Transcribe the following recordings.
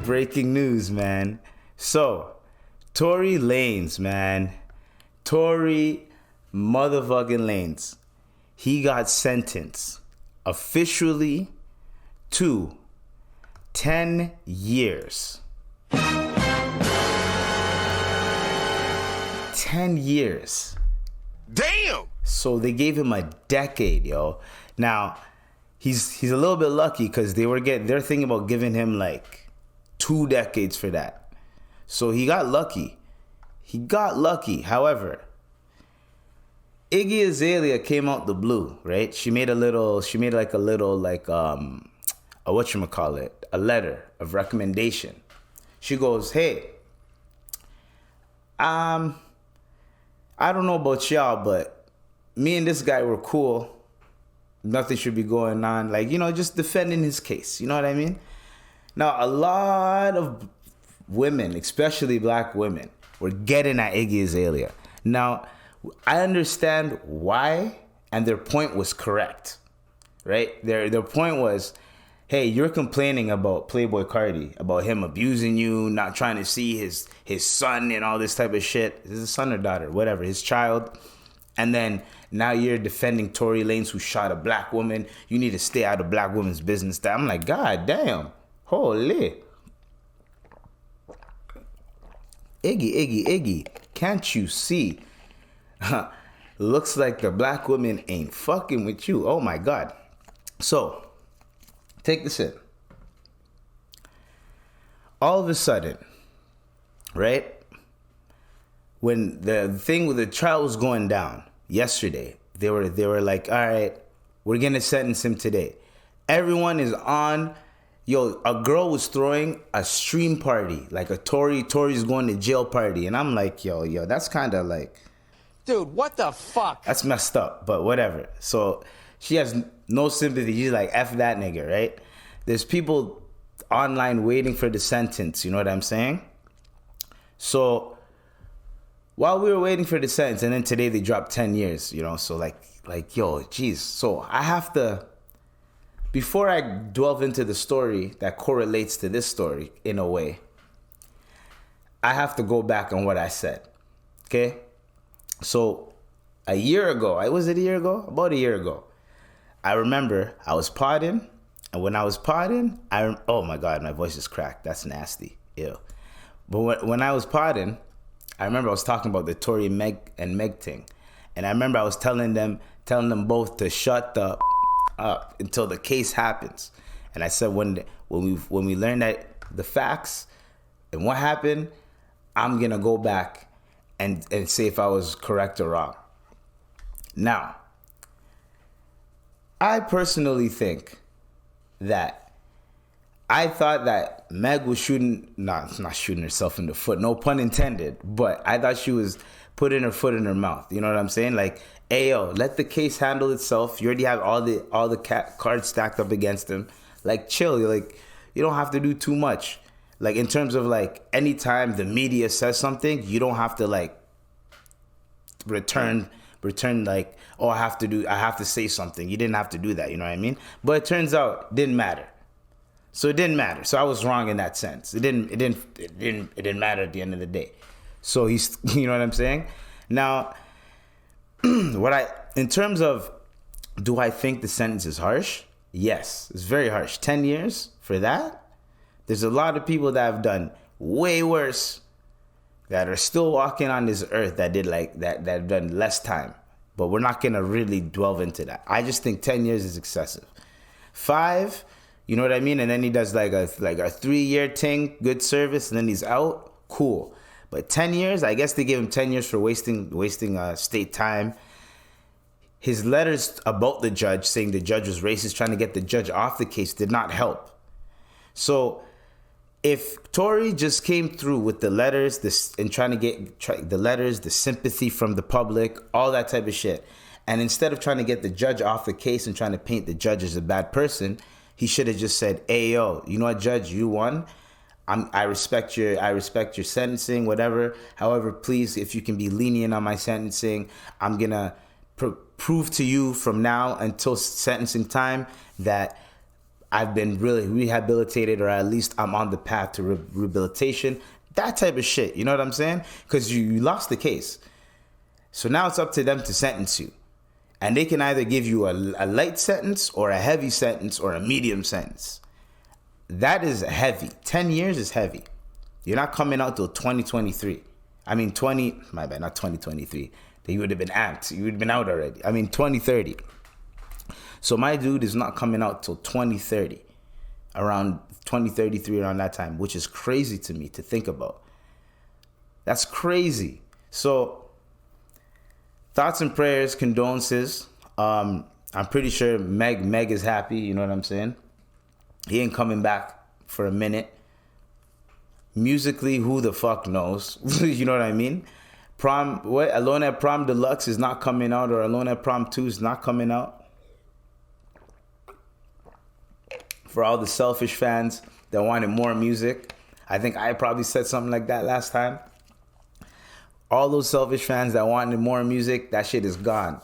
breaking news, man. So, Tory Lanez, man. Tory motherfucking Lanez. He got sentenced officially to 10 years. 10 years. Damn! So they gave him a decade, yo. Now, he's a little bit lucky because they're thinking about giving him like 2 decades for that. So he got lucky. However, Iggy Azalea came out the blue, right? She made a letter of recommendation. She goes, hey, I don't know about y'all, but me and this guy were cool. Nothing should be going on. Like, just defending his case. You know what I mean? Now, a lot of women, especially black women, were getting at Iggy Azalea. Now, I understand why, and their point was correct, right? Their point was, hey, you're complaining about Playboy Cardi, about him abusing you, not trying to see his son and all this type of shit. Is his son or daughter? Whatever, his child. And then now you're defending Tory Lanez, who shot a black woman. You need to stay out of black women's business. I'm like, God damn. Holy. Iggy. Can't you see? Looks like the black woman ain't fucking with you. Oh my God. So, take this in. All of a sudden, right? When the thing with the trial was going down yesterday, they were like, all right, we're gonna sentence him today. Everyone is on. Yo, a girl was throwing a stream party, like a Tory's going to jail party. And I'm like, yo, that's kind of like... Dude, what the fuck? That's messed up, but whatever. So she has no sympathy. She's like, F that nigga, right? There's people online waiting for the sentence. You know what I'm saying? So while we were waiting for the sentence, and then today they dropped 10 years, so like, yo, geez. So I have to... Before I delve into the story that correlates to this story in a way, I have to go back on what I said, okay? So a year ago, about a year ago, I remember I was podding, and when I was podding, oh my God, my voice is cracked. That's nasty, ew. But when I was podding, I remember I was talking about the Tory and Meg thing, and I remember I was telling them both to shut the up until the case happens. And I said when we learn that the facts and what happened, I'm gonna go back and say if I was correct or wrong. Now, I personally think that I thought that Meg was not shooting herself in the foot, no pun intended, but I thought she was putting her foot in her mouth. You know what I'm saying? Like, hey, yo, let the case handle itself. You already have all the cards stacked up against him. Like, chill. Like, you don't have to do too much. Like, in terms of, like, anytime the media says something, you don't have to, like, return like, oh, I have to say something. You didn't have to do that, you know what I mean? But it turns out it didn't matter. So it didn't matter. So I was wrong in that sense. It didn't matter at the end of the day. So he's, you know what I'm saying? Now, in terms of, do I think the sentence is harsh? Yes, it's very harsh. 10 years for that? There's a lot of people that have done way worse that are still walking on this earth that did like that have done less time. But we're not gonna really delve into that. I just think 10 years is excessive. 5, you know what I mean? And then he does like a 3-year thing, good service, and then he's out. Cool. But 10 years, I guess they gave him 10 years for wasting state time. His letters about the judge saying the judge was racist, trying to get the judge off the case, did not help. So if Tory just came through with the letters, and trying to get the letters, the sympathy from the public, all that type of shit, and instead of trying to get the judge off the case and trying to paint the judge as a bad person, he should have just said, hey, yo, you know what, judge, you won. I respect your sentencing, whatever. However, please, if you can be lenient on my sentencing, I'm going to prove to you from now until sentencing time that I've been really rehabilitated, or at least I'm on the path to rehabilitation. That type of shit. You know what I'm saying? Because you lost the case. So now it's up to them to sentence you. And they can either give you a light sentence or a heavy sentence or a medium sentence. That is heavy. 10 years is heavy. You're not coming out till 2023. I mean, my bad, not 2023. You would have been amped. You would have been out already. I mean, 2030. So my dude is not coming out till 2030. Around 2033, around that time, which is crazy to me to think about. That's crazy. So, thoughts and prayers, condolences. I'm pretty sure Meg is happy. You know what I'm saying? He ain't coming back for a minute. Musically, who the fuck knows? You know what I mean? Alone at Prom Deluxe is not coming out, or Alone at Prom 2 is not coming out. For all the selfish fans that wanted more music, I think I probably said something like that last time. All those selfish fans that wanted more music, that shit is gone.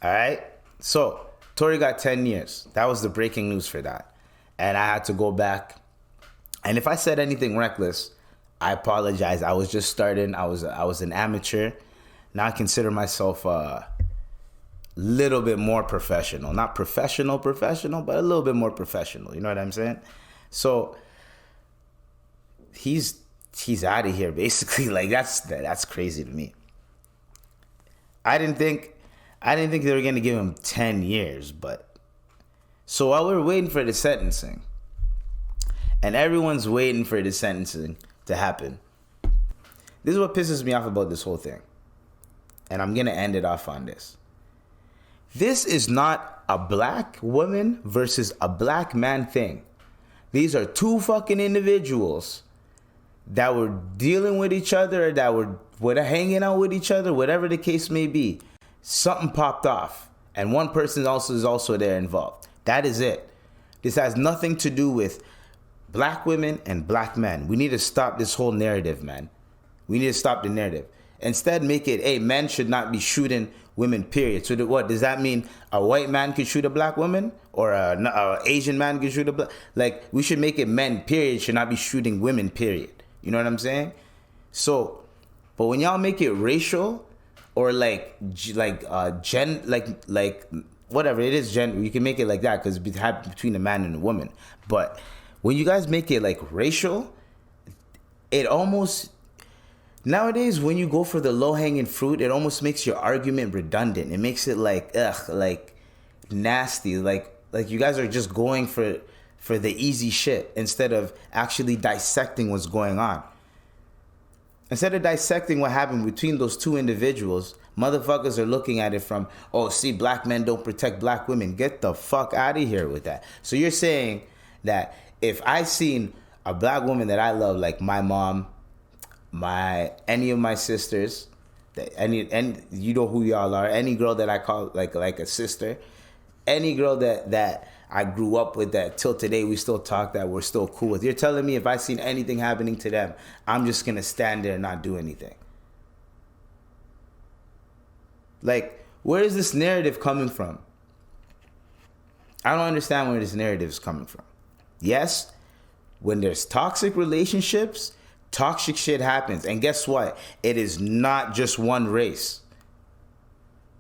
All right? So, Tory got 10 years. That was the breaking news for that. And I had to go back. And if I said anything reckless, I apologize. I was just starting. I was an amateur. Now I consider myself a little bit more professional. Not professional, but a little bit more professional. You know what I'm saying? So, he's out of here, basically. Like, that's crazy to me. I didn't think they were gonna give him 10 years, but so while we're waiting for the sentencing, and everyone's waiting for the sentencing to happen, this is what pisses me off about this whole thing. And I'm gonna end it off on this. This is not a black woman versus a black man thing. These are two fucking individuals that were dealing with each other, that were hanging out with each other, whatever the case may be. Something popped off, and one person is also there involved. That is it. This has nothing to do with black women and black men. We need to stop this whole narrative, man. We need to stop the narrative. Instead, make it, hey, men should not be shooting women, period. So what does that mean? A white man could shoot a black woman, or a Asian man could shoot a black? Like, we should make it men, period, should not be shooting women, period. You know what I'm saying? So, but when y'all make it racial, or like whatever it is, you can make it like that because it happens between a man and a woman. But when you guys make it like racial, it almost, nowadays when you go for the low hanging fruit, it almost makes your argument redundant. It makes it like nasty, like you guys are just going for the easy shit instead of actually dissecting what's going on. Instead of dissecting what happened between those two individuals, motherfuckers are looking at it from, oh, see, black men don't protect black women. Get the fuck out of here with that. So you're saying that if I seen a black woman that I love, like my mom, any of my sisters, any you know who y'all are, any girl that I call like a sister, any girl that I grew up with, that till today we still talk, that we're still cool with. You're telling me if I seen anything happening to them, I'm just going to stand there and not do anything. Like, where is this narrative coming from? I don't understand where this narrative is coming from. Yes, when there's toxic relationships, toxic shit happens. And guess what? It is not just one race.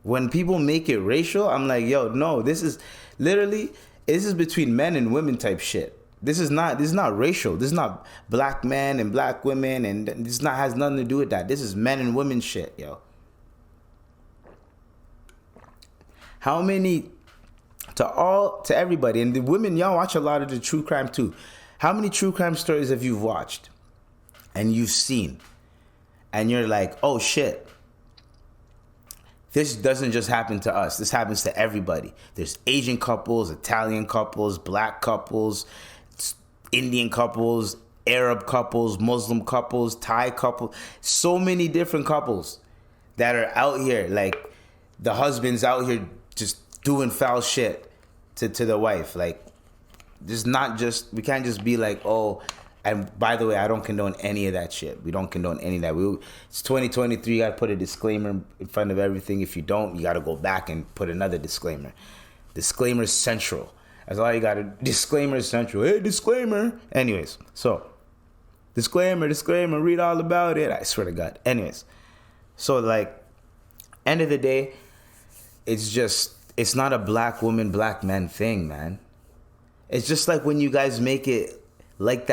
When people make it racial, I'm like, yo, no, this is between men and women type shit. This is not racial. This is not black men and black women, and this has nothing to do with that. This is men and women shit, yo. How many, to everybody, and the women, y'all watch a lot of the true crime too. How many true crime stories have you watched and you've seen and you're like, oh shit, this doesn't just happen to us. This happens to everybody. There's Asian couples, Italian couples, black couples, Indian couples, Arab couples, Muslim couples, Thai couples. So many different couples that are out here. Like, the husband's out here just doing foul shit to the wife. Like, we can't just be like, oh, and by the way, I don't condone any of that shit. We don't condone any of that. It's 2023. You got to put a disclaimer in front of everything. If you don't, you got to go back and put another disclaimer. Disclaimer central. That's all you got to. Disclaimer central. Hey, disclaimer. Anyways, so disclaimer, read all about it. I swear to God. Anyways, so like, end of the day, it's not a black woman, black man thing, man. It's just like when you guys make it like that.